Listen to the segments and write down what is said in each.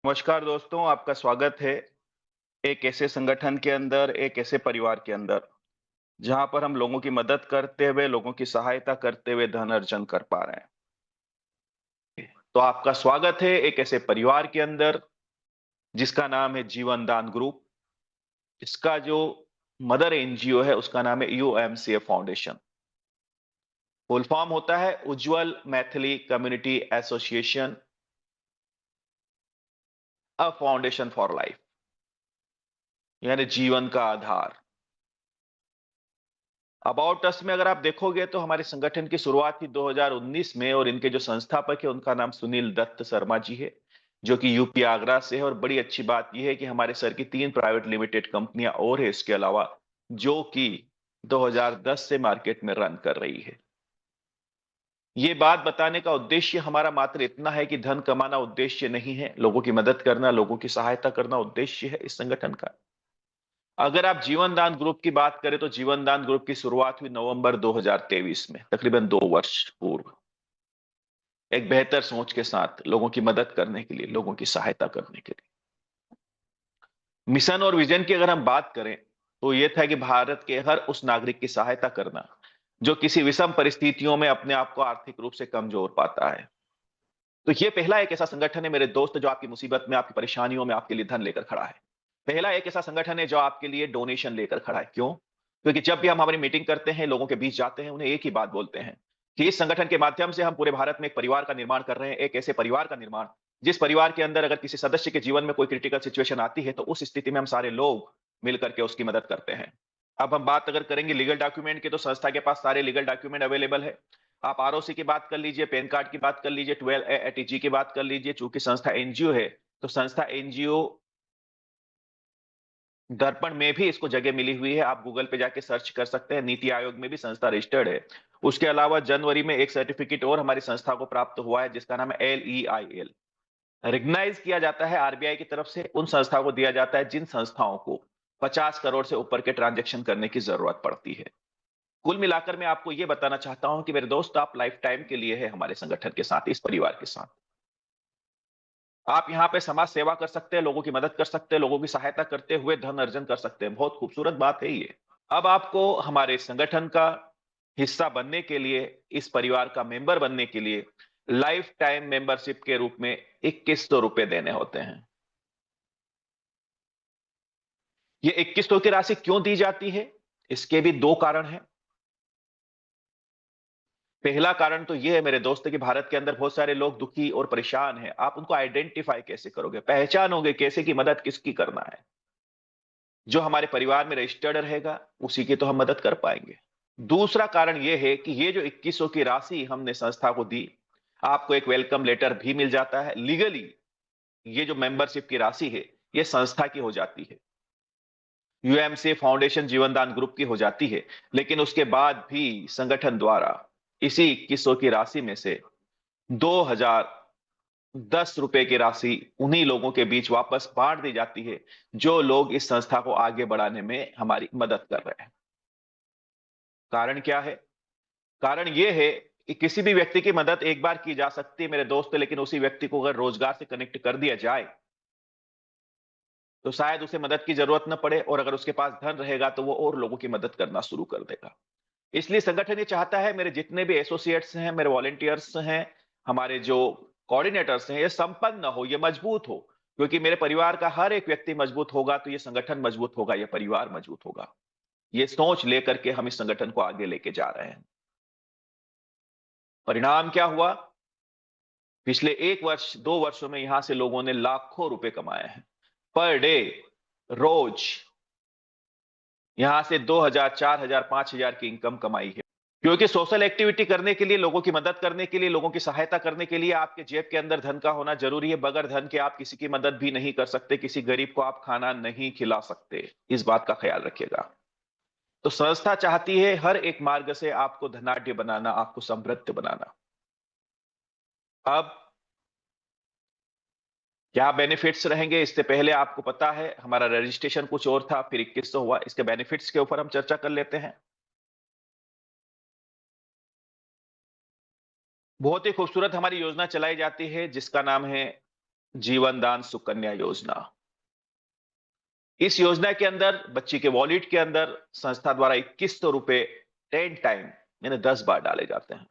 नमस्कार दोस्तों, आपका स्वागत है एक ऐसे संगठन के अंदर, एक ऐसे परिवार के अंदर, जहाँ पर हम लोगों की मदद करते हुए, लोगों की सहायता करते हुए धन अर्जन कर पा रहे हैं। तो आपका स्वागत है एक ऐसे परिवार के अंदर, जिसका नाम है जीवन दान ग्रुप। इसका जो मदर एनजीओ है, उसका नाम है यूएमसीए फाउंडेशन। फुल फॉर्म होता है Ujjwal Maithili community association, a foundation for life, यानी जीवन का आधार। अबाउट अस में अगर आप देखोगे तो हमारे संगठन की शुरुआत थी 2019 में और इनके जो संस्थापक है उनका नाम सुनील दत्त शर्मा जी है, जो कि यूपी आगरा से है। और बड़ी अच्छी बात यह है कि हमारे सर की 3 प्राइवेट लिमिटेड कंपनियां और है इसके अलावा, जो कि 2010 से मार्केट में रन कर रही है। ये बात बताने का उद्देश्य हमारा मात्र इतना है कि धन कमाना उद्देश्य नहीं है, लोगों की मदद करना, लोगों की सहायता करना उद्देश्य है इस संगठन का। अगर आप जीवन दान ग्रुप की बात करें तो जीवन दान ग्रुप की शुरुआत हुई नवंबर 2023 में, तकरीबन 2 वर्ष पूर्व। एक बेहतर सोच के साथ लोगों की मदद करने के लिए, लोगों की सहायता करने के लिए। मिशन और विजन की अगर हम बात करें, तो ये था कि भारत के हर उस नागरिक की सहायता करना, जो किसी विषम परिस्थितियों में अपने आप को आर्थिक रूप से कमजोर पाता है। तो ये पहला एक ऐसा संगठन है मेरे दोस्त, जो आपकी मुसीबत में, आपकी परेशानियों में आपके लिए धन लेकर खड़ा है। पहला एक ऐसा संगठन है जो आपके लिए डोनेशन लेकर खड़ा है। क्यों? क्योंकि जब भी हम हमारी मीटिंग करते हैं, लोगों के बीच जाते हैं, उन्हें एक ही बात बोलते हैं कि इस संगठन के माध्यम से हम पूरे भारत में एक परिवार का निर्माण कर रहे हैं, एक ऐसे परिवार का निर्माण, जिस परिवार के अंदर अगर किसी सदस्य के जीवन में कोई क्रिटिकल सिचुएशन आती है, तो उस स्थिति में हम सारे लोग मिलकर के उसकी मदद करते हैं। अब हम बात अगर करेंगे लीगल डॉक्यूमेंट की, तो संस्था के पास सारे लीगल डॉक्यूमेंट अवेलेबल है। आप आरओसी की बात कर लीजिए, पैन कार्ड की बात कर लीजिए, 12A एटीजी की बात कर लीजिए। चूंकि संस्था एनजीओ है, तो संस्था एनजीओ दर्पण में भी इसको जगह मिली हुई है। आप गूगल पे जाके सर्च कर सकते हैं। नीति आयोग में भी संस्था रजिस्टर्ड है। उसके अलावा जनवरी में एक सर्टिफिकेट और हमारी संस्था को प्राप्त हुआ है, जिसका नाम है LEIL। रिकग्नाइज किया जाता है आरबीआई की तरफ से, उन संस्थाओं को दिया जाता है जिन संस्थाओं को 50 करोड़ से ऊपर के ट्रांजैक्शन करने की जरूरत पड़ती है। कुल मिलाकर मैं आपको यह बताना चाहता हूं कि मेरे दोस्त, आप लाइफ टाइम के लिए है हमारे संगठन के साथ, इस परिवार के साथ। आप यहाँ पे समाज सेवा कर सकते हैं, लोगों की मदद कर सकते हैं, लोगों की सहायता करते हुए धन अर्जन कर सकते हैं। बहुत खूबसूरत बात है ये। अब आपको हमारे संगठन का हिस्सा बनने के लिए, इस परिवार का मेंबर बनने के लिए, लाइफ टाइम मेंबरशिप के रूप में 2100 रुपए देने होते हैं। ये 2100 की राशि क्यों दी जाती है? इसके भी 2 कारण हैं। पहला कारण तो ये है मेरे दोस्त कि भारत के अंदर बहुत सारे लोग दुखी और परेशान हैं। आप उनको आइडेंटिफाई कैसे करोगे? पहचानोगे कैसे कि मदद किसकी करना है? जो हमारे परिवार में रजिस्टर्ड रहेगा, उसी की तो हम मदद कर पाएंगे। दूसरा कारण ये है कि ये जो 2100 की राशि हमने संस्था को दी, आपको एक वेलकम लेटर भी मिल जाता है। लीगली ये जो मेंबरशिप की राशि है, ये संस्था की हो जाती है। यूएमसी फाउंडेशन जीवनदान ग्रुप की हो जाती है। लेकिन उसके बाद भी संगठन द्वारा इसी 2100 की राशि में से 2010 रुपए की राशि उन्हीं लोगों के बीच वापस बांट दी जाती है, जो लोग इस संस्था को आगे बढ़ाने में हमारी मदद कर रहे हैं। कारण क्या है? कारण यह है कि किसी भी व्यक्ति की मदद एक बार की जा सकती है मेरे दोस्त, लेकिन उसी व्यक्ति को अगर रोजगार से कनेक्ट कर दिया जाए, तो शायद उसे मदद की जरूरत न पड़े, और अगर उसके पास धन रहेगा तो वो और लोगों की मदद करना शुरू कर देगा। इसलिए संगठन ये चाहता है मेरे जितने भी एसोसिएट्स हैं, मेरे वॉलंटियर्स हैं, हमारे जो कोऑर्डिनेटर्स हैं, ये संपन्न हो, ये मजबूत हो। क्योंकि मेरे परिवार का हर एक व्यक्ति मजबूत होगा तो ये संगठन मजबूत होगा, ये परिवार मजबूत होगा। ये सोच लेकर के हम इस संगठन को आगे लेके जा रहे हैं। परिणाम क्या हुआ? पिछले 1 वर्ष, 2 वर्षों में यहां से लोगों ने लाखों रुपए कमाए हैं। पर डे, रोज यहां से 2000, 4000, 5000 की इनकम कमाई है। क्योंकि सोशल एक्टिविटी करने के लिए, लोगों की मदद करने के लिए, लोगों की सहायता करने के लिए आपके जेब के अंदर धन का होना जरूरी है। बगैर धन के आप किसी की मदद भी नहीं कर सकते, किसी गरीब को आप खाना नहीं खिला सकते। इस बात का ख्याल रखिएगा। तो संस्था चाहती है हर एक मार्ग से आपको धनाढ्य बनाना, आपको समृद्ध बनाना। अब क्या बेनिफिट्स रहेंगे? इससे पहले आपको पता है हमारा रजिस्ट्रेशन कुछ और था, फिर 2100 हुआ। इसके बेनिफिट्स के ऊपर हम चर्चा कर लेते हैं। बहुत ही खूबसूरत हमारी योजना चलाई जाती है, जिसका नाम है जीवन दान सुकन्या योजना। इस योजना के अंदर बच्ची के वॉलेट के अंदर संस्था द्वारा 2100 रुपए 10 टाइम यानी 10 बार डाले जाते हैं।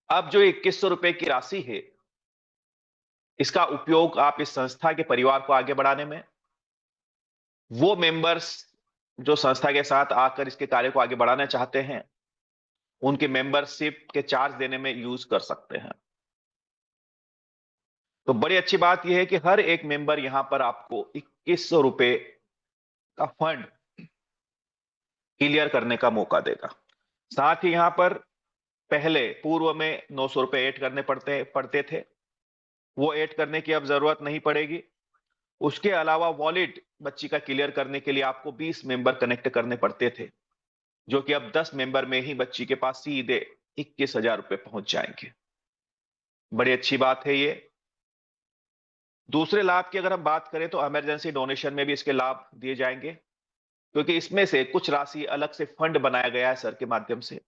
अब जो 2100 रुपए की राशि है, इसका उपयोग आप इस संस्था के परिवार को आगे बढ़ाने में, वो मेंबर्स जो संस्था के साथ आकर इसके कार्य को आगे बढ़ाना चाहते हैं, उनके मेंबरशिप के चार्ज देने में यूज कर सकते हैं। तो बड़ी अच्छी बात यह है कि हर एक मेंबर यहां पर आपको 2100 रुपए का फंड क्लियर करने का मौका देगा। साथ ही यहां पर पहले पूर्व में 900 रुपए ऐड करने पड़ते पड़ते थे, वो ऐड करने की अब जरूरत नहीं पड़ेगी। उसके अलावा वॉलेट बच्ची का क्लियर करने के लिए आपको 20 मेंबर कनेक्ट करने पड़ते थे, जो कि अब 10 मेंबर में ही बच्ची के पास सीधे 21,000 रुपए पहुंच जाएंगे। बड़ी अच्छी बात है ये। दूसरे लाभ की अगर हम बात करें तो इमरजेंसी डोनेशन में भी इसके लाभ दिए जाएंगे, क्योंकि इसमें से कुछ राशि अलग से फंड बनाया गया है सर के माध्यम से।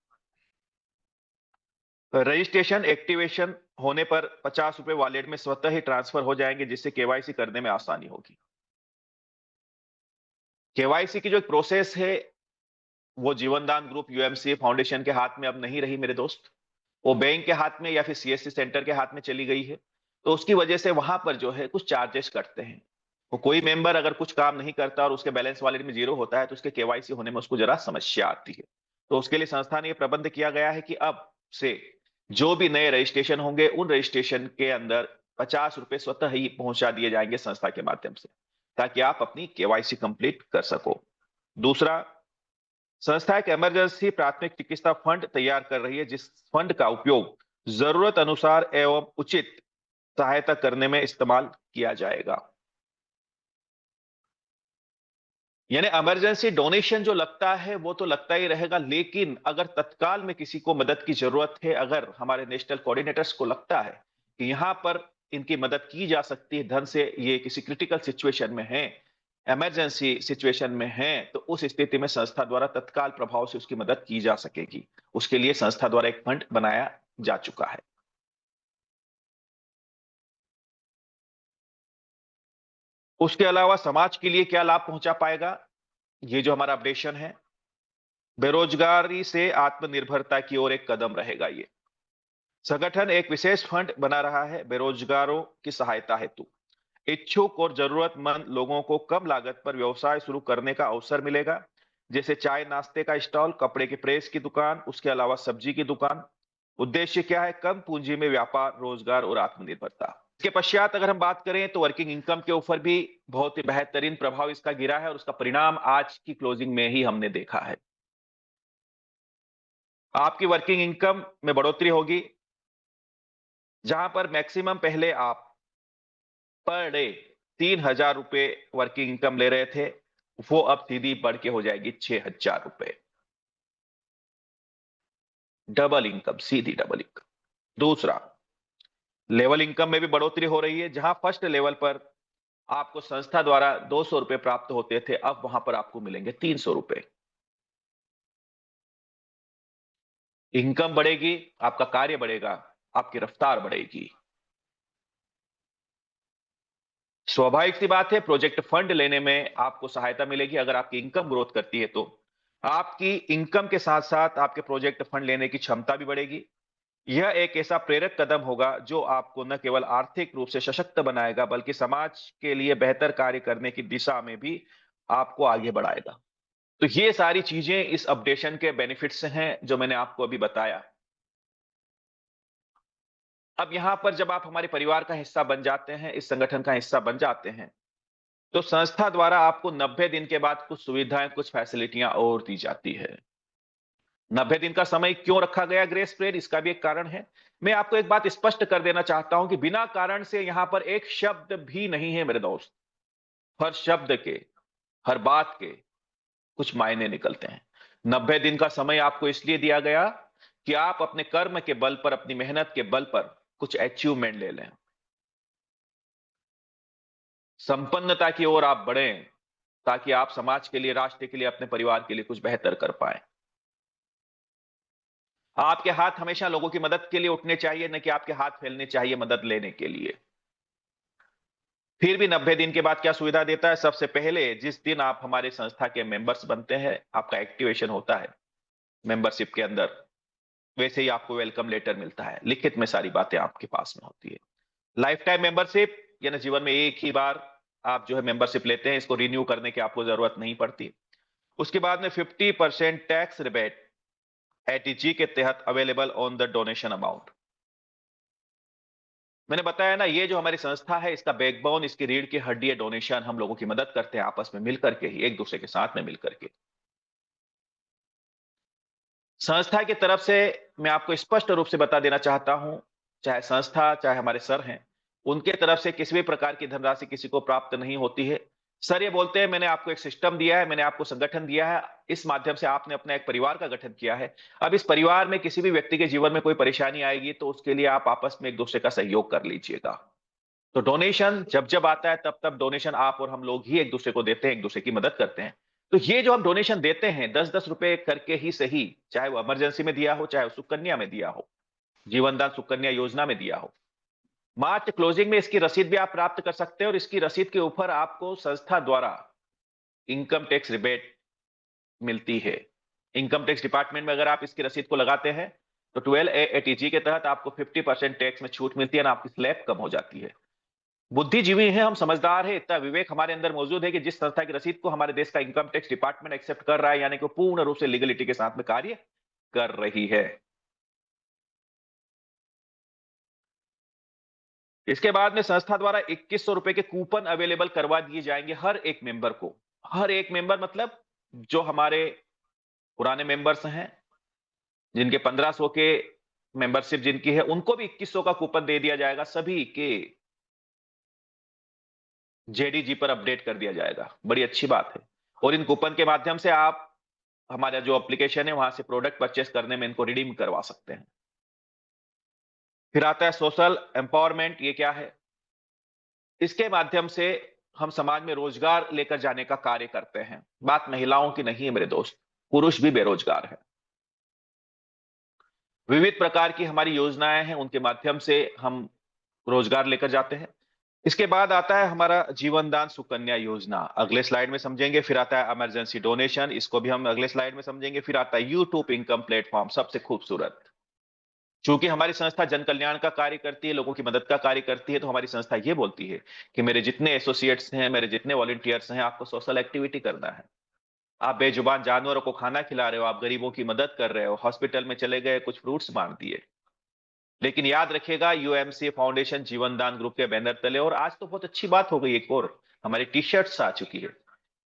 रजिस्ट्रेशन एक्टिवेशन होने पर 50 रुपए वॉलेट में स्वतः ही ट्रांसफर हो जाएंगे, जिससे केवाईसी करने में आसानी होगी। केवाईसी की जो प्रोसेस है, वो जीवनदान ग्रुप यूएमसीए फाउंडेशन के हाथ में अब नहीं रही मेरे दोस्त, वो बैंक के हाथ में या फिर सीएससी सेंटर के हाथ में चली गई है। तो उसकी वजह से वहां पर जो है कुछ चार्जेस कटते हैं। वो कोई मेंबर अगर कुछ काम नहीं करता और उसके बैलेंस वॉलेट में जीरो होता है, तो उसके केवाईसी होने में उसको जरा समस्या आती है। तो उसके लिए संस्था ने यह प्रबंध किया गया है कि अब से जो भी नए रजिस्ट्रेशन होंगे, उन रजिस्ट्रेशन के अंदर 50 रुपए स्वतः ही पहुंचा दिए जाएंगे संस्था के माध्यम से, ताकि आप अपनी केवाईसी कंप्लीट कर सको। दूसरा, संस्था एक इमरजेंसी प्राथमिक चिकित्सा फंड तैयार कर रही है, जिस फंड का उपयोग जरूरत अनुसार एवं उचित सहायता करने में इस्तेमाल किया जाएगा। यानी इमरजेंसी डोनेशन जो लगता है वो तो लगता ही रहेगा, लेकिन अगर तत्काल में किसी को मदद की जरूरत है, अगर हमारे नेशनल कोऑर्डिनेटर्स को लगता है कि यहां पर इनकी मदद की जा सकती है धन से, ये किसी क्रिटिकल सिचुएशन में है, इमरजेंसी सिचुएशन में है, तो उस स्थिति में संस्था द्वारा तत्काल प्रभाव से उसकी मदद की जा सकेगी। उसके लिए संस्था द्वारा एक फंड बनाया जा चुका है। उसके अलावा समाज के लिए क्या लाभ पहुंचा पाएगा, ये जो हमारा अपडेशन है, बेरोजगारी से आत्मनिर्भरता की ओर एक कदम रहेगा ये। संगठन एक विशेष फंड बना रहा है बेरोजगारों की सहायता हेतु। इच्छुक और जरूरतमंद लोगों को कम लागत पर व्यवसाय शुरू करने का अवसर मिलेगा, जैसे चाय नाश्ते का स्टॉल, कपड़े की प्रेस की दुकान, उसके अलावा सब्जी की दुकान। उद्देश्य क्या है? कम पूंजी में व्यापार, रोजगार और आत्मनिर्भरता। इसके पश्चात अगर हम बात करें तो वर्किंग इनकम के ऊपर भी बहुत ही बेहतरीन प्रभाव इसका गिरा है, और उसका परिणाम आज की क्लोजिंग में ही हमने देखा है। आपकी वर्किंग इनकम में बढ़ोतरी होगी, जहां पर मैक्सिमम पहले आप पर डे 3,000 रुपए वर्किंग इनकम ले रहे थे, वो अब सीधी बढ़ के हो जाएगी 6,000 रुपए। डबल इनकम, सीधी डबल इनकम। दूसरा, लेवल इनकम में भी बढ़ोतरी हो रही है, जहां फर्स्ट लेवल पर आपको संस्था द्वारा 200 रुपए प्राप्त होते थे, अब वहां पर आपको मिलेंगे 300 रुपए। इनकम बढ़ेगी, आपका कार्य बढ़ेगा, आपकी रफ्तार बढ़ेगी। स्वाभाविक सी बात है, प्रोजेक्ट फंड लेने में आपको सहायता मिलेगी अगर आपकी इनकम ग्रोथ करती है तो। आपकी इनकम के साथ साथ आपके प्रोजेक्ट फंड लेने की क्षमता भी बढ़ेगी। यह एक ऐसा प्रेरक कदम होगा जो आपको न केवल आर्थिक रूप से सशक्त बनाएगा, बल्कि समाज के लिए बेहतर कार्य करने की दिशा में भी आपको आगे बढ़ाएगा। तो ये सारी चीजें इस अपडेशन के बेनिफिट्स हैं जो मैंने आपको अभी बताया। अब यहां पर जब आप हमारे परिवार का हिस्सा बन जाते हैं, इस संगठन का हिस्सा बन जाते हैं, तो संस्था द्वारा आपको 90 दिन के बाद कुछ सुविधाएं, कुछ फैसिलिटियां और दी जाती है। 90 दिन का समय क्यों रखा गया ग्रेस पीरियड, इसका भी एक कारण है। मैं आपको एक बात स्पष्ट कर देना चाहता हूं कि बिना कारण से यहां पर एक शब्द भी नहीं है मेरे दोस्त। हर शब्द के, हर बात के कुछ मायने निकलते हैं। 90 दिन का समय आपको इसलिए दिया गया कि आप अपने कर्म के बल पर, अपनी मेहनत के बल पर कुछ अचीवमेंट ले लें, संपन्नता की ओर आप बढ़ें, ताकि आप समाज के लिए, राष्ट्र के लिए, अपने परिवार के लिए कुछ बेहतर कर पाए। आपके हाथ हमेशा लोगों की मदद के लिए उठने चाहिए, न कि आपके हाथ फैलने चाहिए मदद लेने के लिए। फिर भी 90 दिन के बाद क्या सुविधा देता है? सबसे पहले जिस दिन आप हमारे संस्था के मेंबर्स बनते हैं, आपका एक्टिवेशन होता है मेंबरशिप के अंदर, वैसे ही आपको वेलकम लेटर मिलता है। लिखित में सारी बातें आपके पास में होती है। लाइफ टाइम मेंबरशिप यानी जीवन में एक ही बार आप जो है मेंबरशिप लेते हैं, इसको रिन्यू करने की आपको जरूरत नहीं पड़ती। उसके बाद में 50% टैक्स रिबेट एटीजी के तहत available on the donation amount. मैंने बताया ना, ये जो हमारी संस्था है, इसका बैकबोन, इसकी रीढ़ की हड्डी है डोनेशन। हम लोगों की मदद करते हैं आपस में मिलकर के ही, एक दूसरे के साथ में मिलकर के। संस्था की तरफ से मैं आपको स्पष्ट रूप से बता देना चाहता हूं, चाहे संस्था चाहे हमारे सर हैं, उनके तरफ से किसी भी प्रकार की धनराशि किसी को प्राप्त नहीं होती है। सर ये बोलते हैं मैंने आपको एक सिस्टम दिया है, मैंने आपको संगठन दिया है, इस माध्यम से आपने अपना एक परिवार का गठन किया है। अब इस परिवार में किसी भी व्यक्ति के जीवन में कोई परेशानी आएगी तो उसके लिए आप आपस में एक दूसरे का सहयोग कर लीजिएगा। तो डोनेशन जब जब आता है तब तब डोनेशन आप और हम लोग ही एक दूसरे को देते हैं, एक दूसरे की मदद करते हैं। तो ये जो हम डोनेशन देते हैं 10-10 रुपए करके ही सही, चाहे वो इमरजेंसी में दिया हो, चाहे वो सुकन्या में दिया हो, जीवन दान सुकन्या योजना में दिया हो, मार्च क्लोजिंग में इसकी रसीद भी आप प्राप्त कर सकते हैं और इसकी रसीद के ऊपर आपको संस्था द्वारा इनकम टैक्स रिबेट मिलती है। इनकम टैक्स डिपार्टमेंट में अगर आप इसकी रसीद को लगाते हैं तो 12A एटीजी के तहत आपको 50% टैक्स में छूट मिलती है ना, आपकी स्लैब कम हो जाती है। बुद्धिजीवी हैं हम, समझदार है, इतना विवेक हमारे अंदर मौजूद है कि जिस संस्था की रसीद को हमारे देश का इनकम टैक्स डिपार्टमेंट एक्सेप्ट कर रहा है, यानी कि वो पूर्ण रूप से लीगलिटी के साथ में कार्य कर रही है। इसके बाद में संस्था द्वारा 2100 रुपए के कूपन अवेलेबल करवा दिए जाएंगे हर एक मेंबर को। हर एक मेंबर मतलब जो हमारे पुराने मेंबर्स हैं, जिनके 1500 के मेंबरशिप जिनकी है, उनको भी 2100 का कूपन दे दिया जाएगा। सभी के जेडीजी पर अपडेट कर दिया जाएगा। बड़ी अच्छी बात है। और इन कूपन के माध्यम से आप हमारा जो एप्लीकेशन है वहां से प्रोडक्ट परचेस करने में इनको रिडीम करवा सकते हैं। फिर आता है सोशल एम्पावरमेंट। ये क्या है? इसके माध्यम से हम समाज में रोजगार लेकर जाने का कार्य करते हैं। बात महिलाओं की नहीं है मेरे दोस्त, पुरुष भी बेरोजगार है। विविध प्रकार की हमारी योजनाएं हैं, उनके माध्यम से हम रोजगार लेकर जाते हैं। इसके बाद आता है हमारा जीवन दान सुकन्या योजना, अगले स्लाइड में समझेंगे। फिर आता है इमरजेंसी डोनेशन, इसको भी हम अगले स्लाइड में समझेंगे। फिर आता है यूट्यूब इनकम प्लेटफॉर्म, सबसे खूबसूरत। चूंकि हमारी संस्था जन कल्याण का कार्य करती है, लोगों की मदद का कार्य करती है, तो हमारी संस्था ये बोलती है कि मेरे जितने एसोसिएट्स हैं, मेरे जितने वॉलंटियर्स हैं, आपको सोशल एक्टिविटी करना है। आप बेजुबान जानवरों को खाना खिला रहे हो, आप गरीबों की मदद कर रहे हो, हॉस्पिटल में चले गए कुछ फ्रूट्स बांट दिए। लेकिन याद रखिएगा यूएमसी फाउंडेशन जीवन दान ग्रुप के बैनर तले। और आज तो बहुत अच्छी बात हो गई, एक और हमारी टी शर्ट्स आ चुकी है।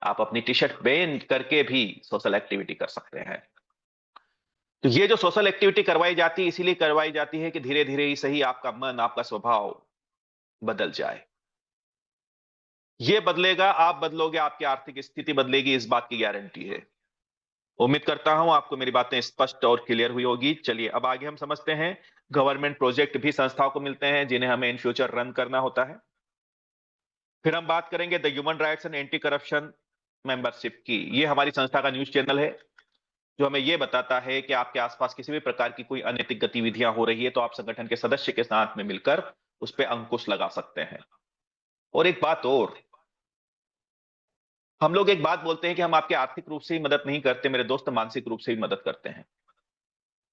आप अपनी टी शर्ट पहन करके भी सोशल एक्टिविटी कर सकते हैं। तो ये जो सोशल एक्टिविटी करवाई जाती है, इसीलिए करवाई जाती है कि धीरे धीरे ही सही आपका मन, आपका स्वभाव बदल जाए। ये बदलेगा, आप बदलोगे, आपकी आर्थिक स्थिति बदलेगी, इस बात की गारंटी है। उम्मीद करता हूं आपको मेरी बातें स्पष्ट और क्लियर हुई होगी। चलिए अब आगे हम समझते हैं। गवर्नमेंट प्रोजेक्ट भी संस्थाओं को मिलते हैं जिन्हें हमें इन फ्यूचर रन करना होता है। फिर हम बात करेंगे the human rights and anti corruption membership की। ये हमारी संस्था का न्यूज चैनल है जो हमें ये बताता है कि आपके आसपास किसी भी प्रकार की कोई अनैतिक गतिविधियां हो रही है तो आप संगठन के सदस्य के साथ में मिलकर उस पर अंकुश लगा सकते हैं। और एक बात और, हम लोग एक बात बोलते हैं कि हम आपके आर्थिक रूप से ही मदद नहीं करते मेरे दोस्त, मानसिक रूप से भी मदद करते हैं।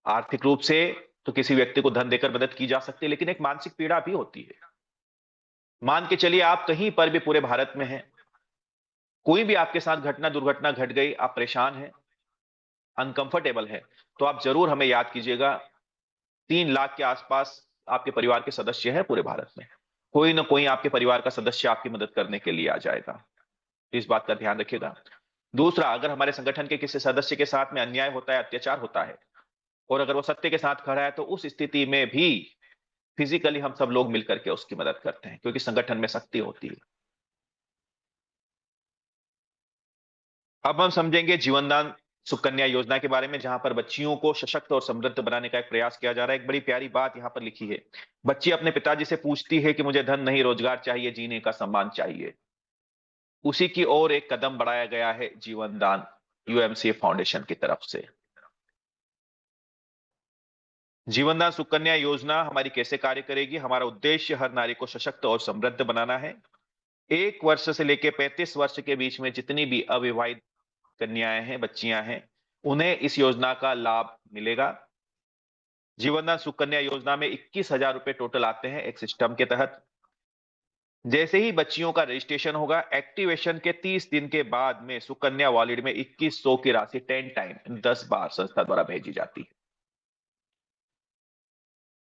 आर्थिक रूप से तो किसी व्यक्ति को धन देकर मदद की जा सकती है, लेकिन एक मानसिक पीड़ा भी होती है। मान के चलिए आप कहीं पर भी पूरे भारत में हैं, कोई भी आपके साथ घटना दुर्घटना घट गई, आप परेशान हैं, अनकंफर्टेबल है, तो आप जरूर हमें याद कीजिएगा। 3 लाख के आसपास आपके परिवार के सदस्य हैं पूरे भारत में, कोई ना कोई आपके परिवार का सदस्य आपकी मदद करने के लिए आ जाएगा। इस बात का ध्यान रखिएगा। दूसरा, अगर हमारे संगठन के किसी सदस्य के साथ में अन्याय होता है, अत्याचार होता है, और अगर वो सत्य के साथ खड़ा है, तो उस स्थिति में भी फिजिकली हम सब लोग मिलकर के उसकी मदद करते हैं, क्योंकि संगठन में शक्ति होती है। अब हम समझेंगे जीवनदान सुकन्या योजना के बारे में, जहां पर बच्चियों को सशक्त और समृद्ध बनाने का एक प्रयास किया जा रहा है। एक बड़ी प्यारी बात यहां पर लिखी है। बच्ची अपने पिताजी से पूछती है कि मुझे धन नहीं, रोजगार चाहिए, जीने का सम्मान चाहिए। उसी की ओर एक कदम बढ़ाया गया है जीवन दान यूएमसी फाउंडेशन की तरफ से। जीवन दान सुकन्या योजना हमारी कैसे कार्य करेगी? हमारा उद्देश्य हर नारी को सशक्त और समृद्ध बनाना है। 1 वर्ष से लेके 35 वर्ष के बीच में जितनी भी अविवाहित कन्याएं हैं, बच्चियां हैं, उन्हें इस योजना का लाभ मिलेगा। जीवनदान सुकन्या योजना में 21,000 रुपए टोटल आते हैं एक सिस्टम के तहत। जैसे ही बच्चियों का रजिस्ट्रेशन होगा, एक्टिवेशन के 30 दिन के बाद में सुकन्या वॉलेट में 2100 की राशि 10 टाइम 10 बार संस्था द्वारा भेजी जाती है।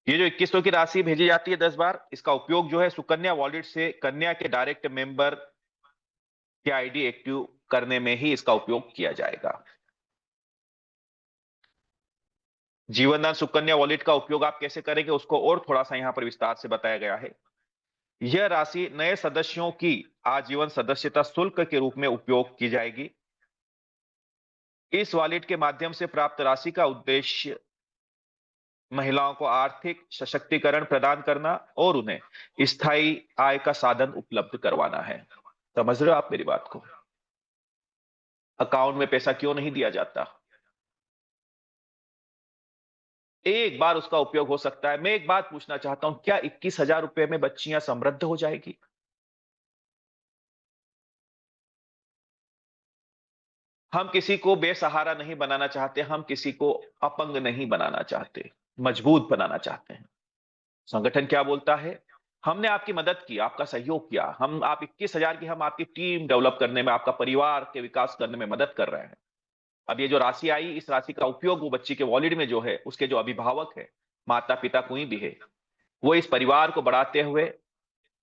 ये जो 2100 की राशि भेजी जाती है 10 बार, इसका उपयोग जो है सुकन्या वॉलेट से कन्या के डायरेक्ट मेंबर के आईडी एक्टिव करने में ही इसका उपयोग किया जाएगा। जीवनदान सुकन्या वॉलेट का उपयोग आप कैसे करेंगे, उसको और थोड़ा सा यहां पर विस्तार से बताया गया है। यह राशि नए सदस्यों की आजीवन सदस्यता शुल्क के रूप में उपयोग की जाएगी। इस वॉलेट के माध्यम से प्राप्त राशि का उद्देश्य महिलाओं को आर्थिक सशक्तिकरण प्रदान करना और उन्हें स्थायी आय का साधन उपलब्ध करवाना है। समझ रहे हो आप मेरी बात को? अकाउंट में पैसा क्यों नहीं दिया जाता? एक बार उसका उपयोग हो सकता है। मैं एक बात पूछना चाहता हूं, क्या 21,000 रुपए में बच्चियां समृद्ध हो जाएगी? हम किसी को बेसहारा नहीं बनाना चाहते, हम किसी को अपंग नहीं बनाना चाहते, मजबूत बनाना चाहते हैं। संगठन क्या बोलता है? हमने आपकी मदद की, आपका सहयोग किया, हम आप 21,000 की हम आपकी टीम डेवलप करने में, आपका परिवार के विकास करने में मदद कर रहे हैं। अब ये जो राशि आई, इस राशि का उपयोग वो बच्ची के वॉलेट में जो है, उसके जो अभिभावक है, माता पिता कोई भी है, वो इस परिवार को बढ़ाते हुए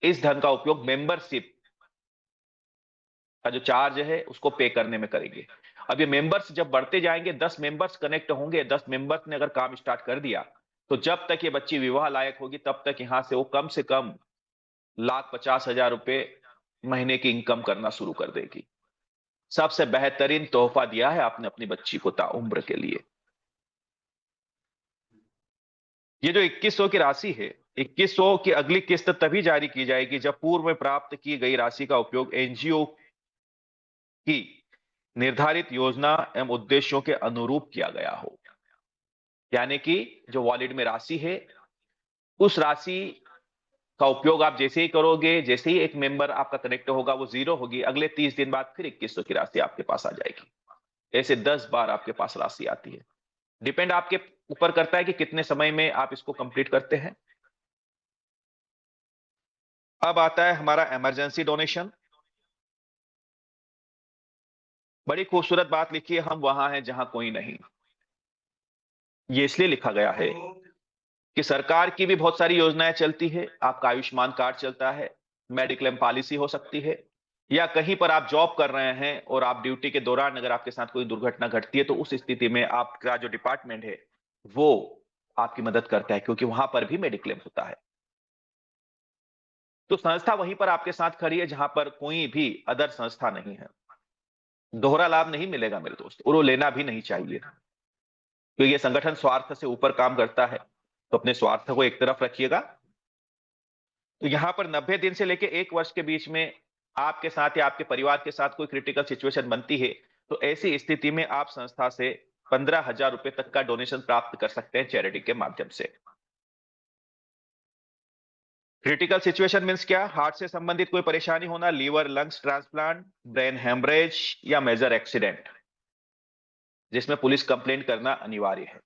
इस धन का उपयोग मेंबरशिप का जो चार्ज है उसको पे करने में करेंगे। अब ये मेंबर्स जब बढ़ते जाएंगे, 10 मेंबर्स कनेक्ट होंगे, 10 मेंबर्स ने अगर काम स्टार्ट कर दिया, तो जब तक ये बच्ची विवाह लायक होगी तब तक यहां से वो कम से कम 1,50,000 रुपए महीने की इनकम करना शुरू कर देगी। सबसे बेहतरीन तोहफा दिया है आपने अपनी बच्ची को ताउम्र के लिए। ये जो 2100 की राशि है, 2100 की अगली किस्त तभी जारी की जाएगी जब पूर्व में प्राप्त की गई राशि का उपयोग एनजीओ की निर्धारित योजना एवं उद्देश्यों के अनुरूप किया गया हो। यानी कि जो वॉलेट में राशि है, उस राशि का उपयोग आप जैसे ही करोगे, जैसे ही एक मेंबर आपका कनेक्ट होगा, वो जीरो होगी, अगले 30 दिन बाद फिर 2100 की राशि आपके पास आ जाएगी। ऐसे 10 बार आपके पास राशि आती है। डिपेंड आपके ऊपर करता है कि कितने समय में आप इसको कंप्लीट करते हैं। अब आता है हमारा इमरजेंसी डोनेशन। बड़ी खूबसूरत बात लिखी है, हम वहां हैं जहां कोई नहीं। ये इसलिए लिखा गया है कि सरकार की भी बहुत सारी योजनाएं चलती है। आपका आयुष्मान कार्ड चलता है, मेडिक्लेम पॉलिसी हो सकती है, या कहीं पर आप जॉब कर रहे हैं और आप ड्यूटी के दौरान अगर आपके साथ कोई दुर्घटना घटती है, तो उस स्थिति में आपका जो डिपार्टमेंट है वो आपकी मदद करता है, क्योंकि वहां पर भी मेडिक्लेम होता है। तो संस्था वहीं पर आपके साथ खड़ी है जहां पर कोई भी अदर संस्था नहीं है। दोहरा लाभ नहीं मिलेगा मेरे दोस्त, और वो लेना भी नहीं चाहिए, क्योंकि ये संगठन स्वार्थ से ऊपर काम करता है। तो अपने स्वार्थ को एक तरफ रखिएगा। तो यहां पर 90 दिन से लेके 1 वर्ष के बीच में आपके साथ या आपके परिवार के साथ कोई क्रिटिकल सिचुएशन बनती है, तो ऐसी स्थिति में आप संस्था से 15,000 रुपए तक का डोनेशन प्राप्त कर सकते हैं चैरिटी के माध्यम से। क्रिटिकल सिचुएशन मींस क्या? हार्ट से संबंधित कोई परेशानी होना, liver lungs transplant, brain haemorrhage या मेजर एक्सीडेंट, जिसमें पुलिस कंप्लेंट करना अनिवार्य है।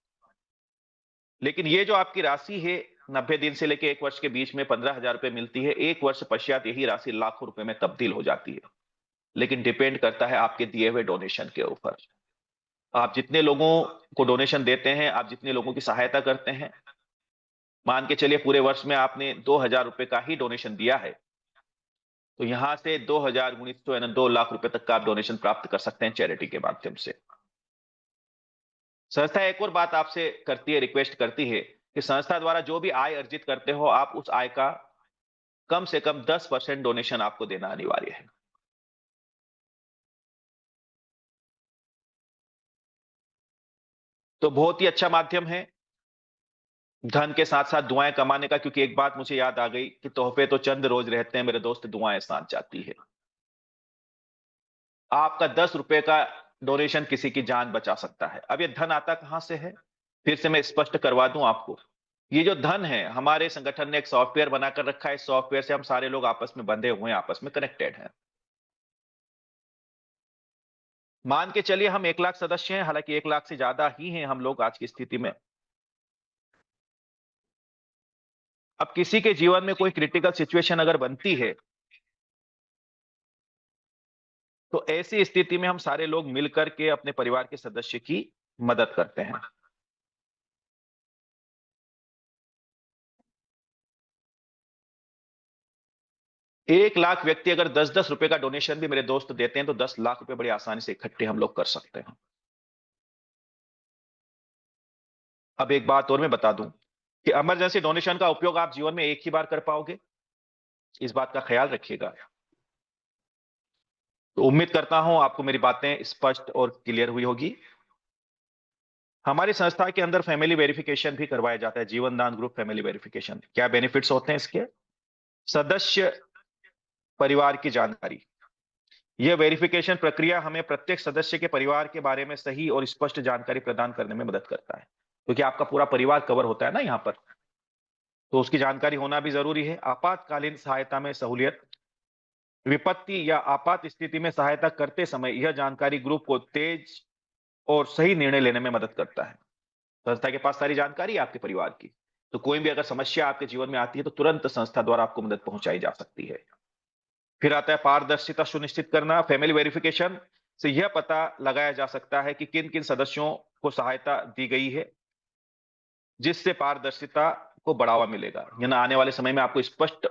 लेकिन ये जो आपकी राशि है, 90 दिन से लेकर 1 वर्ष के बीच में 15,000 रुपए मिलती है। 1 वर्ष पश्चात यही राशि लाखों रुपए में तब्दील हो जाती है। लेकिन डिपेंड करता है आपके दिए हुए डोनेशन के ऊपर। आप जितने लोगों को डोनेशन देते हैं, आप जितने लोगों की सहायता करते हैं, मान के चलिए पूरे वर्ष में आपने 2,000 रुपए का ही डोनेशन दिया है, तो यहां से 2,000 गुणित 100 यानी 2 लाख रुपए तक का आप डोनेशन प्राप्त कर सकते हैं चैरिटी के माध्यम से। संस्था एक और बात आपसे करती है, रिक्वेस्ट करती है कि संस्था द्वारा जो भी आय अर्जित करते हो, आप उस आय का कम से कम 10% डोनेशन आपको देना अनिवार्य है। तो बहुत ही अच्छा माध्यम है धन के साथ साथ दुआएं कमाने का, क्योंकि एक बात मुझे याद आ गई कि तोहफे तो चंद रोज रहते हैं मेरे दोस्त, दुआएं साथ जाती है। आपका 10 रुपए का डोनेशन किसी की जान बचा सकता है। अब ये धन आता कहां से है, फिर से मैं स्पष्ट करवा दूं आपको। ये जो धन है, हमारे संगठन ने एक सॉफ्टवेयर बनाकर रखा है। इस सॉफ्टवेयर से हम सारे लोग आपस में बंधे हुए हैं, आपस में कनेक्टेड हैं। मान के चलिए हम 1 लाख सदस्य हैं, हालांकि 1 लाख से ज्यादा ही हैं हम लोग आज की स्थिति में। अब किसी के जीवन में कोई क्रिटिकल सिचुएशन अगर बनती है, तो ऐसी स्थिति में हम सारे लोग मिलकर के अपने परिवार के सदस्य की मदद करते हैं। 1 लाख व्यक्ति अगर 10-10 रुपए का डोनेशन भी मेरे दोस्त देते हैं, तो 10 लाख रुपए बड़ी आसानी से इकट्ठे हम लोग कर सकते हैं। अब एक बात और मैं बता दूं कि इमरजेंसी डोनेशन का उपयोग आप जीवन में एक ही बार कर पाओगे, इस बात का ख्याल रखिएगा। तो उम्मीद करता हूं आपको मेरी बातें स्पष्ट और क्लियर हुई होगी। हमारी संस्था के अंदर फैमिली वेरिफिकेशन भी करवाया जाता है, जीवन दान ग्रुप फैमिली वेरिफिकेशन। क्या बेनिफिट्स होते हैं इसके? सदस्य परिवार की जानकारी। यह वेरिफिकेशन प्रक्रिया हमें प्रत्येक सदस्य के परिवार के बारे में सही और स्पष्ट जानकारी प्रदान करने में मदद करता है, क्योंकि आपका पूरा परिवार कवर होता है ना यहाँ पर, तो उसकी जानकारी होना भी जरूरी है। आपातकालीन सहायता में सहूलियत। विपत्ति या आपात स्थिति में सहायता करते समय यह जानकारी ग्रुप को तेज और सही निर्णय लेने में मदद करता है। संस्था के पास सारी जानकारी है आपके परिवार की, तो कोई भी अगर समस्या आपके जीवन में आती है, तो तुरंत संस्था द्वारा आपको मदद पहुंचाई जा सकती है। फिर आता है पारदर्शिता सुनिश्चित करना। फैमिली वेरिफिकेशन से यह पता लगाया जा सकता है कि किन किन सदस्यों को सहायता दी गई है, जिससे पारदर्शिता को बढ़ावा मिलेगा। यानी आने वाले समय में आपको स्पष्ट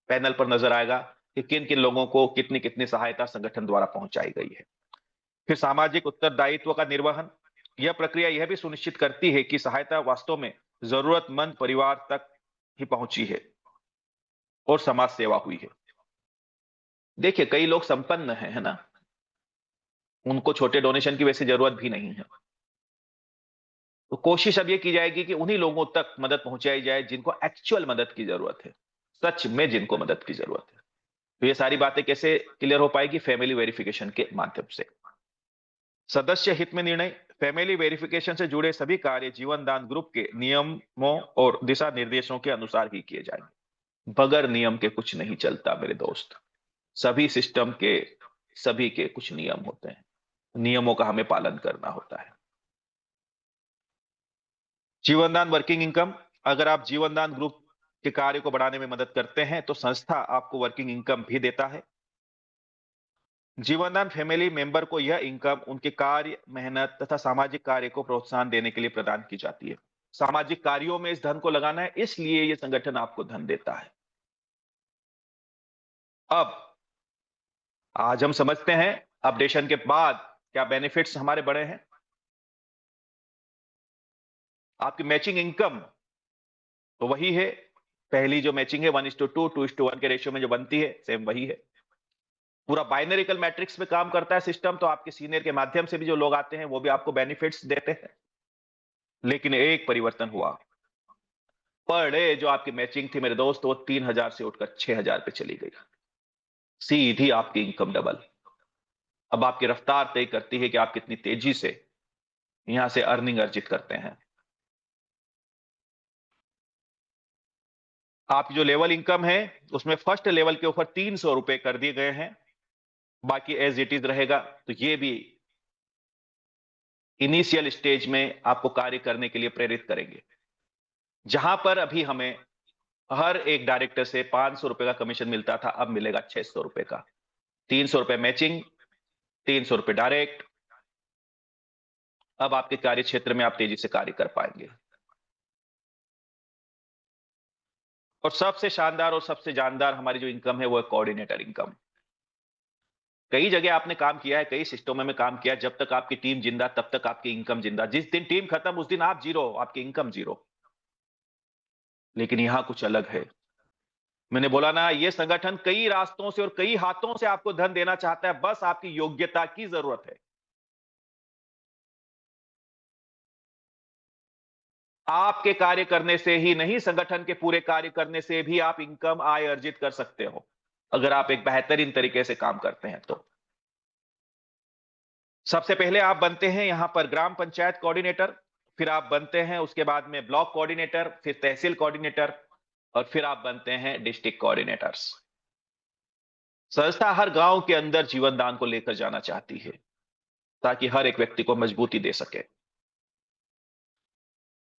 पैनल पर नजर आएगा कि किन किन लोगों को कितनी कितनी सहायता संगठन द्वारा पहुंचाई गई है। फिर सामाजिक उत्तरदायित्व का निर्वहन। यह प्रक्रिया यह भी सुनिश्चित करती है कि सहायता वास्तव में जरूरतमंद परिवार तक ही पहुंची है और समाज सेवा हुई है। देखिए, कई लोग संपन्न हैं, है ना, उनको छोटे डोनेशन की वैसे जरूरत भी नहीं है। तो कोशिश अब ये की जाएगी कि उन्हीं लोगों तक मदद पहुंचाई जाए जिनको एक्चुअल मदद की जरूरत है, सच में जिनको मदद की जरूरत है। तो ये सारी बातें कैसे क्लियर हो पाएगी? फैमिली वेरिफिकेशन के माध्यम से। सदस्य हित में निर्णय। फैमिली वेरिफिकेशन से जुड़े सभी कार्य जीवन दान ग्रुप के नियमों और दिशा निर्देशों के अनुसार ही किए जाएंगे। बगैर नियम के कुछ नहीं चलता मेरे दोस्त। सभी सिस्टम के, सभी के कुछ नियम होते हैं, नियमों का हमें पालन करना होता है। जीवनदान वर्किंग इनकम। अगर आप जीवनदान ग्रुप के कार्य को बढ़ाने में मदद करते हैं, तो संस्था आपको वर्किंग इनकम भी देता है। जीवनदान फैमिली मेंबर को यह इनकम उनके कार्य, मेहनत तथा सामाजिक कार्य को प्रोत्साहन देने के लिए प्रदान की जाती है। सामाजिक कार्यों में इस धन को लगाना है, इसलिए यह संगठन आपको धन देता है। अब आज हम समझते हैं अपडेशन के बाद क्या बेनिफिट्स हमारे बड़े हैं। आपकी मैचिंग इनकम तो वही है, पहली जो मैचिंग है 1:2, 2:1 के रेशियो में जो बनती है, सेम वही है। पूरा बाइनरिकल मैट्रिक्स में काम करता है सिस्टम, तो आपके सीनियर के माध्यम से भी जो लोग आते हैं वो भी आपको बेनिफिट्स देते हैं। लेकिन एक परिवर्तन हुआ, पर डे जो आपकी मैचिंग थी मेरे दोस्त, वो 3,000 से उठकर 6,000 पे चली गई। सीधी आपकी इनकम डबल। अब आपकी रफ्तार तय करती है कि आप कितनी तेजी से यहां से अर्निंग अर्जित करते हैं। आपकी जो लेवल इनकम है, उसमें फर्स्ट लेवल के ऊपर 300 रुपए कर दिए गए हैं, बाकी एज इट इज रहेगा। तो ये भी इनिशियल स्टेज में आपको कार्य करने के लिए प्रेरित करेंगे। जहां पर अभी हमें हर एक डायरेक्टर से 500 रुपए का कमीशन मिलता था, अब मिलेगा 600 रुपए का। 300 रुपए मैचिंग, 300 रुपए डायरेक्ट। अब आपके कार्य क्षेत्र में आप तेजी से कार्य कर पाएंगे। और सबसे शानदार और सबसे जानदार हमारी जो इनकम है, वो है कोऑर्डिनेटर इनकम। कई जगह आपने काम किया है, कई सिस्टमों में काम किया है। जब तक आपकी टीम जिंदा, तब तक आपकी इनकम जिंदा। जिस दिन टीम खत्म, उस दिन आप जीरो, आपकी इनकम जीरो। लेकिन यहां कुछ अलग है। मैंने बोला ना, ये संगठन कई रास्तों से और कई हाथों से आपको धन देना चाहता है, बस आपकी योग्यता की जरूरत है। आपके कार्य करने से ही नहीं, संगठन के पूरे कार्य करने से भी आप इनकम, आय अर्जित कर सकते हो, अगर आप एक बेहतरीन तरीके से काम करते हैं तो। सबसे पहले आप बनते हैं यहां पर ग्राम पंचायत कोऑर्डिनेटर। फिर आप बनते हैं उसके बाद में ब्लॉक कोऑर्डिनेटर, फिर तहसील कोऑर्डिनेटर और फिर आप बनते हैं डिस्ट्रिक्ट कोऑर्डिनेटर्स। संस्था हर गांव के अंदर जीवन दान को लेकर जाना चाहती है ताकि हर एक व्यक्ति को मजबूती दे सके।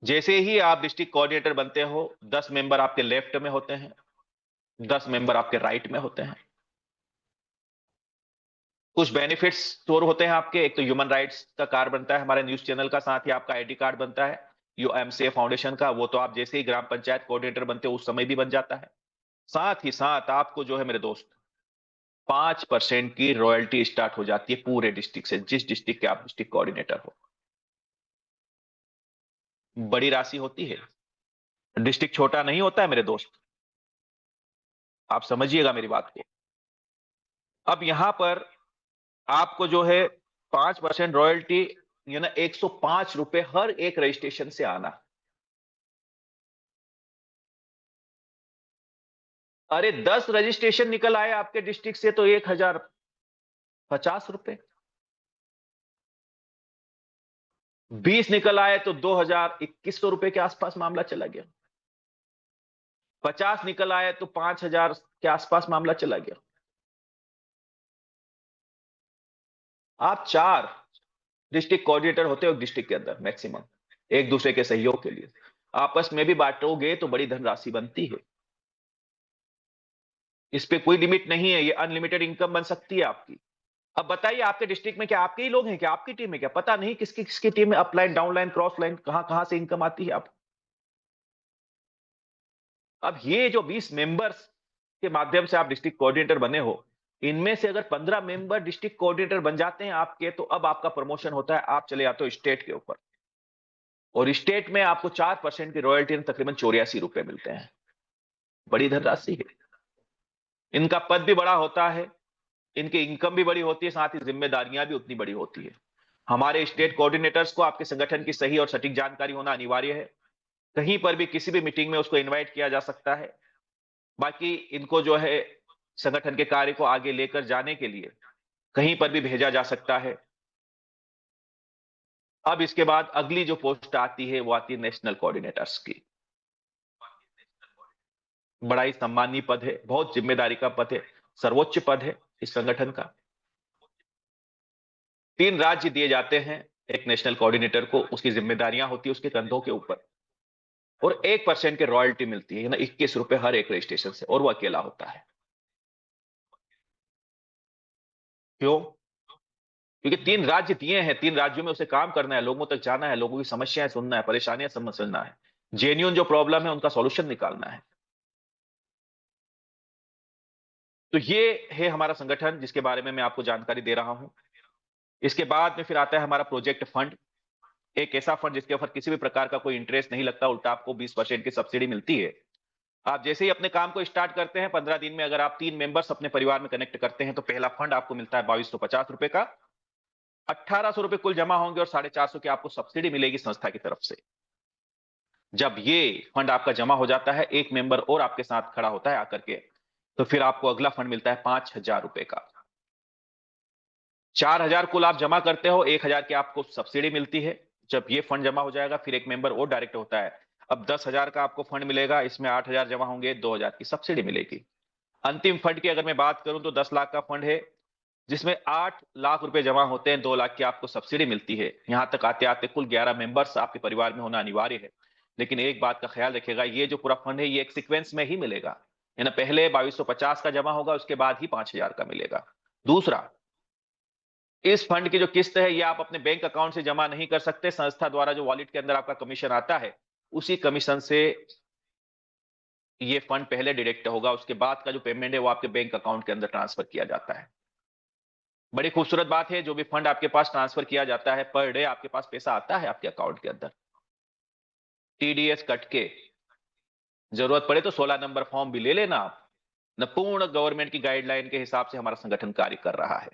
जैसे ही आप डिस्ट्रिक्ट कोऑर्डिनेटर बनते हो, 10 मेंबर आपके लेफ्ट में होते हैं, 10 मेंबर आपके राइट में होते हैं। कुछ बेनिफिट्स स्टोर होते हैं आपके। एक तो ह्यूमन राइट्स का कार्ड बनता है हमारे न्यूज चैनल का, साथ ही आपका आईडी कार्ड बनता है यूएमसीए फाउंडेशन का, वो तो आप जैसे ही ग्राम पंचायत कोऑर्डिनेटर बनते हो उस समय भी बन जाता है। साथ ही साथ आपको जो है मेरे दोस्त 5% की रॉयल्टी स्टार्ट हो जाती है पूरे डिस्ट्रिक्ट से, जिस डिस्ट्रिक्ट के आप डिस्ट्रिक्ट कोऑर्डिनेटर हो। बड़ी राशि होती है, डिस्ट्रिक्ट छोटा नहीं होता है मेरे दोस्त, आप समझिएगा मेरी बात को। अब यहां पर आपको जो है 5% रॉयल्टी, ये ना 105 रुपए हर एक रजिस्ट्रेशन से आना। अरे 10 रजिस्ट्रेशन निकल आए आपके डिस्ट्रिक्ट से तो 1050 रुपए, 20 निकल आए तो 2100 रुपए के आसपास मामला चला गया, 50 निकल आए तो 5000 के आसपास मामला चला गया। आप 4 डिस्ट्रिक्ट कोऑर्डिनेटर होते हो डिस्ट्रिक्ट के अंदर मैक्सिमम, एक दूसरे के सहयोग के लिए आपस में भी बांटोगे तो बड़ी धनराशि बनती है। इस पे कोई लिमिट नहीं है, ये अनलिमिटेड इनकम बन सकती है आपकी। अब बताइए आपके डिस्ट्रिक्ट में क्या आपके ही लोग हैं, क्या आपकी टीम है, क्या पता नहीं किसकी किसकी टीम में अपलाइन डाउनलाइन क्रॉस लाइन कहां कहां से इनकम आती है आप। अब ये जो 20 मेंबर्स के माध्यम से आप डिस्ट्रिक्ट कोऑर्डिनेटर बने हो, इनमें से अगर 15 मेंबर डिस्ट्रिक्ट कोऑर्डिनेटर बन जाते हैं आपके, तो अब आपका प्रमोशन होता है, आप चले जाते हो स्टेट के ऊपर, और स्टेट में आपको 4% की रॉयल्टी तकरीबन 84 रुपए मिलते हैं। बड़ी धनराशि है। इनका पद भी बड़ा होता है, इनकी इनकम भी बड़ी होती है, साथ ही जिम्मेदारियां भी उतनी बड़ी होती है। हमारे स्टेट कोऑर्डिनेटर्स को आपके संगठन की सही और सटीक जानकारी होना अनिवार्य है। कहीं पर भी किसी भी मीटिंग में उसको इनवाइट किया जा सकता है। बाकी इनको जो है संगठन के कार्य को आगे लेकर जाने के लिए कहीं पर भी भेजा जा सकता है। अब इसके बाद अगली जो पोस्ट आती है वो आती है नेशनल कोऑर्डिनेटर्स की। बड़ा ही सम्मानीय पद है, बहुत जिम्मेदारी का पद है, सर्वोच्च पद है इस संगठन का। 3 राज्य दिए जाते हैं एक नेशनल कोऑर्डिनेटर को, उसकी जिम्मेदारियां होती है उसके कंधों के ऊपर, और 1% के रॉयल्टी मिलती है ना, 21 रुपए हर एक रजिस्ट्रेशन से, और वो अकेला होता है। क्यों? क्योंकि 3 राज्य दिए हैं, 3 राज्यों में उसे काम करना है, लोगों तक जाना है, लोगों की समस्याएं सुनना है, परेशानियां समझना है, जेन्युइन जो प्रॉब्लम है उनका सॉल्यूशन निकालना है। तो ये है हमारा संगठन जिसके बारे में मैं आपको जानकारी दे रहा हूं। इसके बाद में फिर आता है हमारा प्रोजेक्ट फंड, एक ऐसा फंड जिसके ऊपर किसी भी प्रकार का कोई इंटरेस्ट नहीं लगता, उल्टा आपको 20% की सब्सिडी मिलती है। आप जैसे ही अपने काम को स्टार्ट करते हैं 15 दिन में अगर आप 3 मेंबर्स अपने परिवार में कनेक्ट करते हैं तो पहला फंड आपको मिलता है 2250 रुपए का। 1800 रुपए कुल जमा होंगे और 450 की आपको सब्सिडी मिलेगी संस्था की तरफ से। जब ये फंड आपका जमा हो जाता है, एक मेंबर और आपके साथ खड़ा होता है आकर के, तो फिर आपको अगला फंड मिलता है 5000 रुपए का। 4000 कुल आप जमा करते हो, 1000 की आपको सब्सिडी मिलती है। जब ये फंड जमा हो जाएगा फिर एक मेंबर और डायरेक्ट होता है, अब 10,000 का आपको फंड मिलेगा, इसमें 8,000 जमा होंगे, 2,000 की सब्सिडी मिलेगी। अंतिम फंड की अगर मैं बात करूं तो 10 लाख का फंड है, जिसमें 8 लाख रुपए जमा होते हैं, 2 लाख की आपको सब्सिडी मिलती है। यहां तक आते आते कुल 11 मेंबर्स आपके परिवार में होना अनिवार्य है। लेकिन एक बात का ख्याल रखिएगा, ये जो पूरा फंड है ये एक सीक्वेंस में ही मिलेगा, यानी पहले 2250 का जमा होगा, उसके बाद ही 5,000 का मिलेगा। दूसरा, इस फंड की जो किस्त है ये आप अपने बैंक अकाउंट से जमा नहीं कर सकते, संस्था द्वारा जो वॉलेट के अंदर आपका कमीशन आता है उसी कमीशन से ये फंड पहले डिडक्ट होगा, उसके बाद का जो पेमेंट है वो आपके बैंक अकाउंट के अंदर ट्रांसफर किया जाता है। बड़ी खूबसूरत बात है, जो भी फंड आपके पास ट्रांसफर किया जाता है पर डे आपके पास पैसा आता है आपके अकाउंट के अंदर, टीडीएस कट के। जरूरत पड़े तो 16 नंबर फॉर्म भी ले लेना आप। न पूर्ण गवर्नमेंट की गाइडलाइन के हिसाब से हमारा संगठन कार्य कर रहा है।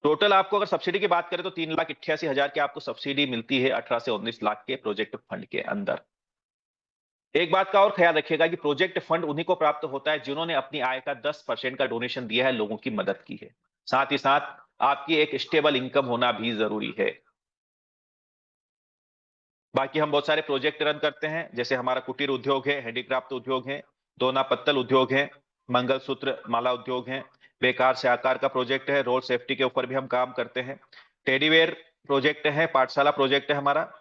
टोटल आपको अगर सब्सिडी की बात करें तो 3,88,000 की आपको सब्सिडी मिलती है 18 से 19 लाख के प्रोजेक्ट फंड के अंदर। एक बात का और ख्याल रखिएगा कि प्रोजेक्ट फंड उन्हीं को प्राप्त होता है जिन्होंने अपनी आय का 10% का डोनेशन दिया है, लोगों की मदद की है। साथ ही साथ आपकी एक स्टेबल इनकम होना भी जरूरी है। बाकी हम बहुत सारे प्रोजेक्ट रन करते हैं, जैसे हमारा कुटीर उद्योग है, हैंडीक्राफ्ट उद्योग है, दोना पत्तल उद्योग है, मंगलसूत्र माला उद्योग है, बेकार से आकार का प्रोजेक्ट है, रोड सेफ्टी के ऊपर भी हम काम करते हैं, टेडीवेयर प्रोजेक्ट है, पाठशाला प्रोजेक्ट है हमारा,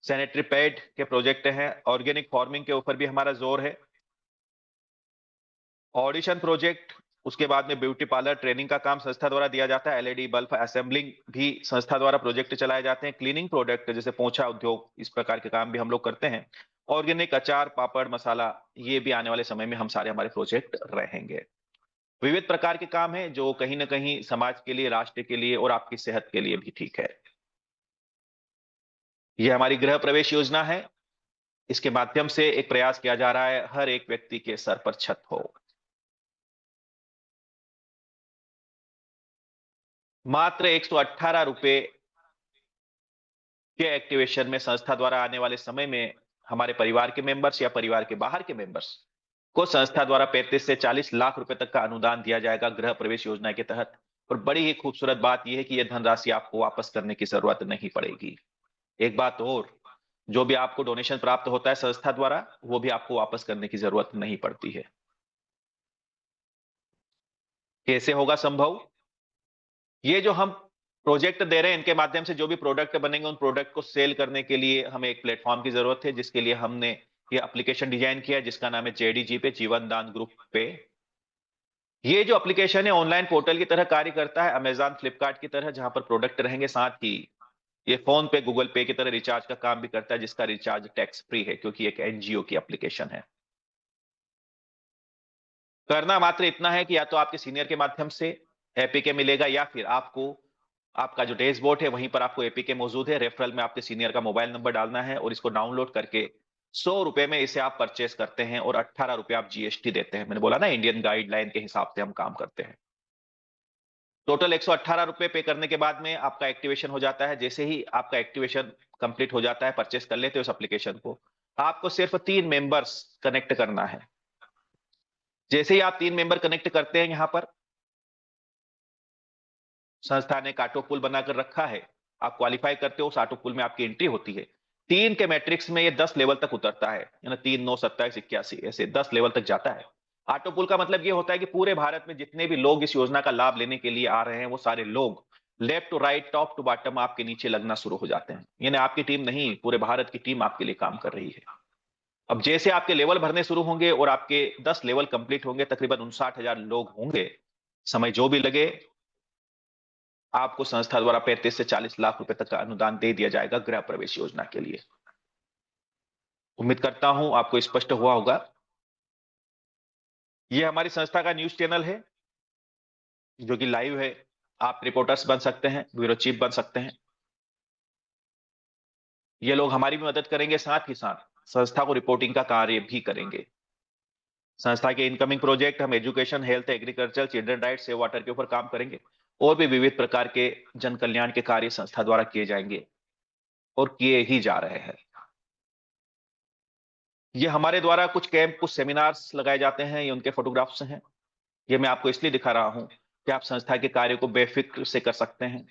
सैनिटरी पैड के प्रोजेक्ट है, ऑर्गेनिक फार्मिंग के ऊपर भी हमारा जोर है, ऑडिशन प्रोजेक्ट, उसके बाद में ब्यूटी पार्लर ट्रेनिंग का काम संस्था द्वारा दिया जाता है, एलईडी बल्ब असेंबलिंग भी संस्था द्वारा प्रोजेक्ट चलाए जाते हैं, क्लीनिंग प्रोडक्ट जैसे पोंछा उद्योग, इस प्रकार के काम भी हम लोग करते हैं, ऑर्गेनिक अचार पापड़ मसाला, ये भी आने वाले समय में हम सारे हमारे प्रोजेक्ट रहेंगे। विविध प्रकार के काम हैं जो कहीं ना कहीं समाज के लिए, राष्ट्र के लिए और आपकी सेहत के लिए भी ठीक है। ये हमारी गृह प्रवेश योजना है। इसके माध्यम से एक प्रयास किया जा रहा है हर एक व्यक्ति के सर पर छत हो। मात्र 118 रुपए के एक्टिवेशन में संस्था द्वारा आने वाले समय में हमारे परिवार के मेंबर्स या परिवार के बाहर के मेंबर्स को संस्था द्वारा 35 से 40 लाख रुपए तक का अनुदान दिया जाएगा गृह प्रवेश योजना के तहत। और बड़ी ही खूबसूरत बात यह है कि यह धनराशि आपको वापस करने की जरूरत नहीं पड़ेगी। एक बात और, जो भी आपको डोनेशन प्राप्त होता है संस्था द्वारा, वो भी आपको वापस करने की जरूरत नहीं पड़ती है। कैसे होगा संभव? ये जो हम प्रोजेक्ट दे रहे हैं, इनके माध्यम से जो भी प्रोडक्ट बनेंगे, उन प्रोडक्ट को सेल करने के लिए हमें एक प्लेटफॉर्म की जरूरत है, जिसके लिए हमने ये एप्लीकेशन डिजाइन किया है, जिसका नाम है जेडीजी पे, जीवन दान ग्रुप पे। ये जो एप्लीकेशन है ऑनलाइन पोर्टल की तरह कार्य करता है, अमेजॉन फ्लिपकार्ट की तरह, जहां पर प्रोडक्ट रहेंगे। साथ ही ये फोन पे गूगल पे की तरह रिचार्ज का काम भी करता है, जिसका रिचार्ज टैक्स फ्री है, क्योंकि एक एनजीओ की एप्लीकेशन है। करना मात्र इतना है कि या तो आपके सीनियर के माध्यम से एपीके मिलेगा, या फिर आपको आपका जो डैशबोर्ड है वहीं पर आपको एपीके मौजूद है। रेफरल में आपके सीनियर का मोबाइल नंबर डालना है और इसको डाउनलोड करके 100 रुपए में इसे आप परचेस करते हैं और 18 रुपए आप जीएसटी देते हैं। मैंने बोला ना, इंडियन गाइडलाइन के हिसाब से हम काम करते हैं। टोटल 118 रुपए पे करने के बाद में आपका एक्टिवेशन हो जाता है। जैसे ही आपका एक्टिवेशन कंप्लीट हो जाता है, परचेस कर लेते हो उस एप्लीकेशन को, आपको सिर्फ 3 मेंबर्स कनेक्ट करना है। जैसे ही आप 3 मेंबर कनेक्ट करते हैं, यहां पर संस्था ने एक ऑटो पुल बनाकर रखा है। आप क्वालिफाई करते हो, उस ऑटो पुल में आपकी एंट्री होती है। 3 के मैट्रिक्स में ये 10 लेवल तक उतरता है, यानी 3, 9, 27, 81 ऐसे 10 लेवल तक जाता है। ऑटो पुल का मतलब ये होता है कि पूरे भारत में जितने भी लोग इस योजना का लाभ लेने के लिए आ रहे हैं, वो सारे लोग left to right, top to bottom आपके नीचे लगना शुरू हो जाते हैं। यानी आपकी टीम नहीं, पूरे भारत की टीम आपके लिए काम कर रही है। अब जैसे आपके लेवल भरने शुरू होंगे और आपके 10 लेवल कंप्लीट होंगे, तकरीबन 59,000 लोग होंगे, समय जो भी लगे, आपको संस्था द्वारा 35 से 40 लाख रुपए तक का अनुदान दे दिया जाएगा गृह प्रवेश योजना के लिए। उम्मीद करता हूं आपको स्पष्ट हुआ होगा। यह हमारी संस्था का न्यूज चैनल है, जो कि लाइव है। आप रिपोर्टर्स बन सकते हैं, ब्यूरो चीफ बन सकते हैं। ये लोग हमारी भी मदद करेंगे, साथ ही साथ संस्था को रिपोर्टिंग का कार्य भी करेंगे। संस्था के इनकमिंग प्रोजेक्ट हम education, health, agriculture, children rights, save water के ऊपर काम करेंगे। और भी विविध प्रकार के जन कल्याण के कार्य संस्था द्वारा किए जाएंगे और किए ही जा रहे हैं। ये हमारे द्वारा कुछ कैंप, कुछ सेमिनार्स लगाए जाते हैं, ये उनके फोटोग्राफ्स हैं। ये मैं आपको इसलिए दिखा रहा हूं कि आप संस्था के कार्य को बेफिक्र से कर सकते हैं।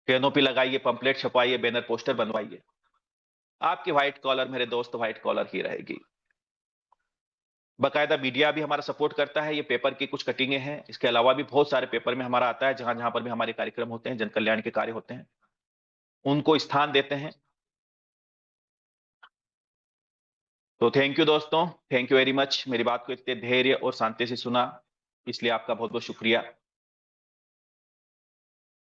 कैनोपी लगाइए, पंपलेट छपवाइए, बैनर पोस्टर बनवाइए। आपकी व्हाइट कॉलर, मेरे दोस्त, व्हाइट कॉलर ही रहेगी। बकायदा मीडिया भी हमारा सपोर्ट करता है। ये पेपर की कुछ कटिंगे हैं, इसके अलावा भी बहुत सारे पेपर में हमारा आता है, जहां जहां पर भी हमारे कार्यक्रम होते हैं, जन कल्याण के कार्य होते हैं, उनको स्थान देते हैं। तो थैंक यू दोस्तों, थैंक यू वेरी मच। मेरी बात को इतने धैर्य और शांति से सुना, इसलिए आपका बहुत बहुत शुक्रिया।